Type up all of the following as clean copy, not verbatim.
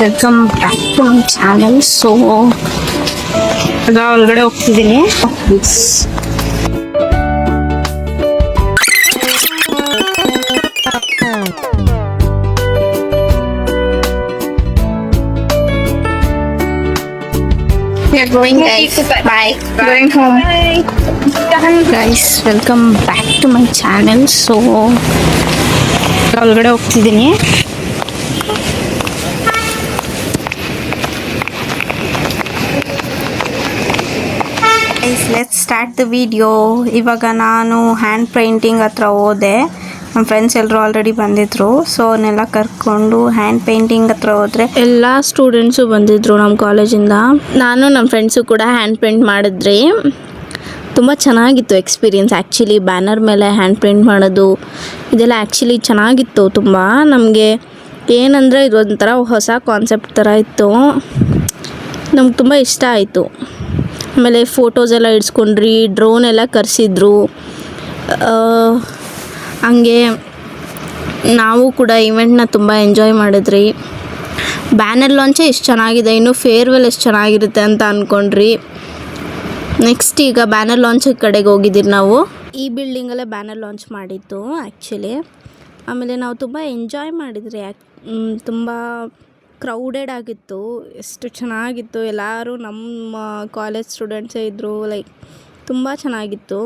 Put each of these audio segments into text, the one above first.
Welcome back to my channel. So ಈಗ ಒಳಗಡೆ ಹೋಗ್ತಿದ್ದೀನಿ. We are going, guys. Bye. Going home. Guys, welcome back to my channel. So ಒಳಗಡೆ ಹೋಗ್ತಿದ್ದೀನಿ. Let's start the video. ಇವಾಗ ನಾನು hand painting ಹತ್ರ ಹೋದೆ. ನಮ್ಮ ಫ್ರೆಂಡ್ಸ್ ಎಲ್ಲರೂ ಆಲ್ರೆಡಿ ಬಂದಿದ್ರು. ಸೊ ಅವನ್ನೆಲ್ಲ ಕರ್ಕೊಂಡು ಹ್ಯಾಂಡ್ ಪೇಂಟಿಂಗ್ ಹತ್ರ ಹೋದರೆ ಎಲ್ಲ ಸ್ಟೂಡೆಂಟ್ಸು ಬಂದಿದ್ರು ನಮ್ಮ ಕಾಲೇಜಿಂದ. ನಾನು ನಮ್ಮ ಫ್ರೆಂಡ್ಸು ಕೂಡ ಹ್ಯಾಂಡ್ ಪೇಂಟ್ ಮಾಡಿದ್ರಿ. ತುಂಬ ಚೆನ್ನಾಗಿತ್ತು ಎಕ್ಸ್ಪೀರಿಯನ್ಸ್. ಆ್ಯಕ್ಚುಲಿ ಬ್ಯಾನರ್ ಮೇಲೆ ಹ್ಯಾಂಡ್ ಪೇಂಟ್ ಮಾಡೋದು ಇದೆಲ್ಲ ಆ್ಯಕ್ಚುಲಿ ಚೆನ್ನಾಗಿತ್ತು ತುಂಬ. ನಮಗೆ ಏನಂದರೆ ಇದೊಂಥರ ಹೊಸ ಕಾನ್ಸೆಪ್ಟ್ ಥರ ಇತ್ತು. ನಮ್ಗೆ ತುಂಬ ಇಷ್ಟ ಆಯಿತು. ಆಮೇಲೆ ಫೋಟೋಸ್ ಎಲ್ಲ ಇಡ್ಸ್ಕೊಂಡ್ರಿ, ಡ್ರೋನ್ ಎಲ್ಲ ಕರೆಸಿದ್ರು. ಹಂಗೆ ನಾವು ಕೂಡ ಇವೆಂಟ್ನ ತುಂಬ ಎಂಜಾಯ್ ಮಾಡಿದ್ರಿ. ಬ್ಯಾನರ್ ಲಾಂಚೇ ಇಷ್ಟು ಚೆನ್ನಾಗಿದೆ, ಇನ್ನು ಫೇರ್ವೆಲ್ ಎಷ್ಟು ಚೆನ್ನಾಗಿರುತ್ತೆ ಅಂತ ಅಂದ್ಕೊಂಡ್ರಿ. ನೆಕ್ಸ್ಟ್ ಈಗ ಬ್ಯಾನರ್ ಲಾಂಚ್ ಕಡೆಗೆ ಹೋಗಿದ್ದೀರಿ ನಾವು. ಈ ಬಿಲ್ಡಿಂಗಲ್ಲೇ ಬ್ಯಾನರ್ ಲಾಂಚ್ ಮಾಡಿತ್ತು ಆ್ಯಕ್ಚುಲಿ. ಆಮೇಲೆ ನಾವು ತುಂಬ ಎಂಜಾಯ್ ಮಾಡಿದ್ರಿ. ತುಂಬ ಕ್ರೌಡೆಡ್ ಆಗಿತ್ತು, ಎಷ್ಟು ಚೆನ್ನಾಗಿತ್ತು. ಎಲ್ಲರೂ ನಮ್ಮ ಕಾಲೇಜ್ ಸ್ಟೂಡೆಂಟ್ಸೇ ಇದ್ದರು. ಲೈಕ್ ತುಂಬ ಚೆನ್ನಾಗಿತ್ತು.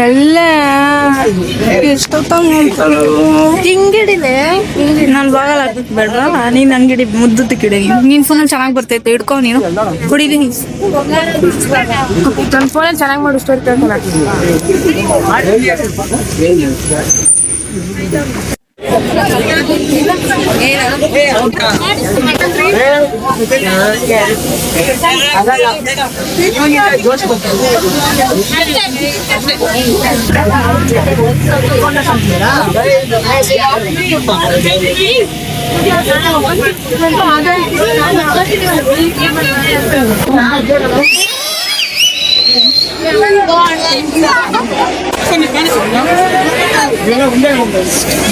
ಎಲ್ಲ ಹಿಂಗಿಡಿದೆ ನಾನು ಬಾಗಲ್ಲ ಬೇಡ. ನೀನು ಅಂಗಡಿ ಮುದ್ದು ಕಿಡಿ. ನೀನು ಫೋನಲ್ಲಿ ಚೆನ್ನಾಗಿ ಬರ್ತೈತೆ, ಹಿಡ್ಕೊ ನೀನು ಕುಡಿದೀನಿ. ನನ್ನ ಫೋನಲ್ಲಿ ಚೆನ್ನಾಗಿ ಮಾಡಿ ಸ್ಟೋರಿ ಕೇಳ್ಕೊಳ.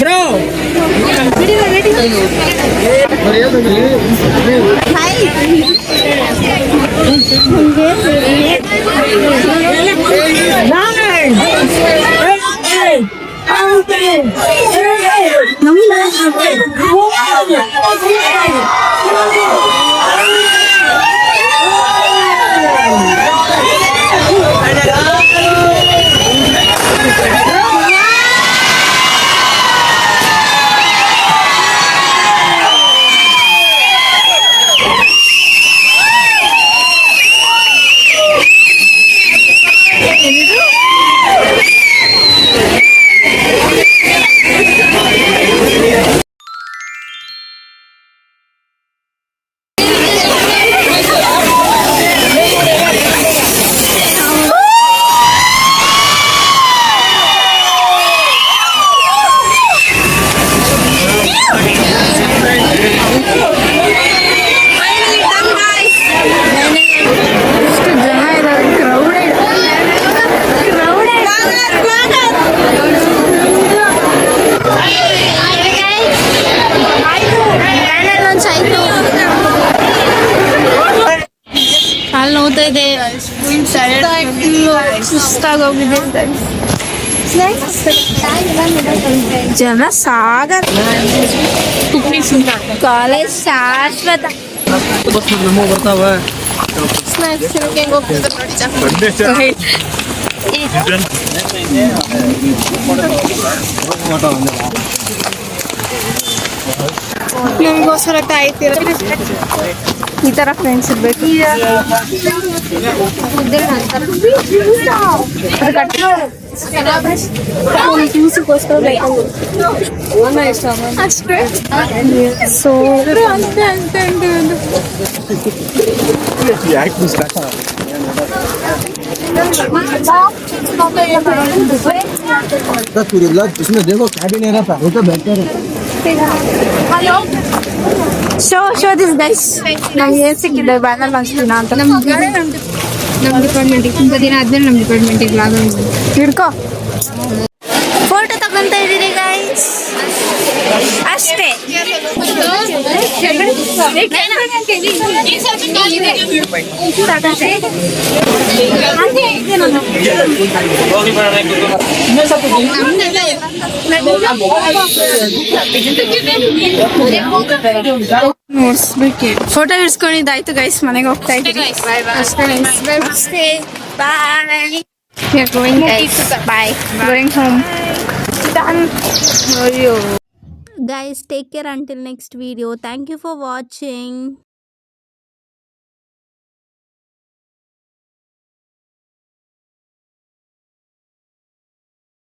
Bro. ಅಲ್ಲಿ ನೋಡ್ತಾ ಇದೆ, ಸುಸ್ತಾಗೋಗಿದೆ. ಜನ ಸಾಗರ. ಕಾಲೇಜ್ ಶಾಶ್ವತ. ನಿಮ್ಗೋಸ್ಕರ ಕಾಯ್ತೀರ. ಈ ಥರ ಫ್ರೆಂಡ್ಸ್ ಇರ್ಬೇಕು. So show this guys. ನಮ್ಗೆ ಏನ್ ಸಿಕ್ಕಿದೆ ಬ್ಯಾನರ್ ಲಾಂಚ್ನ ಅಂತ. ನಮ್ಮ ಡಿಪಾರ್ಟ್ಮೆಂಟಿಗೆ ತುಂಬ ದಿನ ಆದ್ಮೇಲೆ ನಮ್ಮ ಡಿಪಾರ್ಟ್ಮೆಂಟಿಗೆ ಲಾಗ್ ಹಿಡ್ಕೊ. ಫೋಟೋ ತಗೊಂಡು ಫೋಟೋ ಇಡ್ಸ್ಕೊಂಡಿದ್ದಾಯ್ತು ಗೈಸ್, ಮನೆಗೆ ಹೋಗ್ತಾ ಇದ್ದೀವಿ. Bye. Going home. Done. Guys, take care until next video. Thank you for watching.